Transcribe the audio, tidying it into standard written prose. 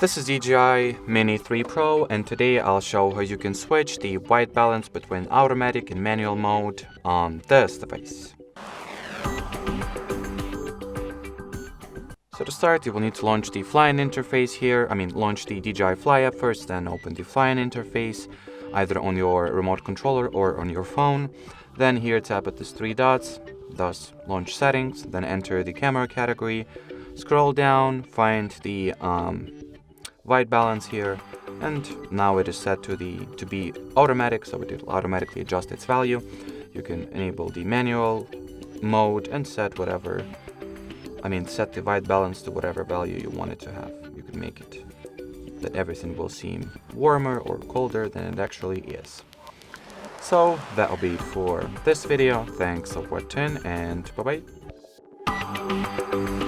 This is DJI Mini 3 Pro, and today I'll show how you can switch the white balance between automatic and manual mode on this device. So to start, you will need to launch the flying interface here. Launch the DJI Fly app first, then open the flying interface, either on your remote controller or on your phone. Then here tap at these three dots, thus launch settings, then enter the camera category. Scroll down, find the white balance here, and now it is set to be automatic, so it will automatically adjust its value. You can enable the manual mode and set set the white balance to whatever value you want it to have. You can make it that everything will seem warmer or colder than it actually is. So that'll be for this video. Thanks for watching, and bye bye.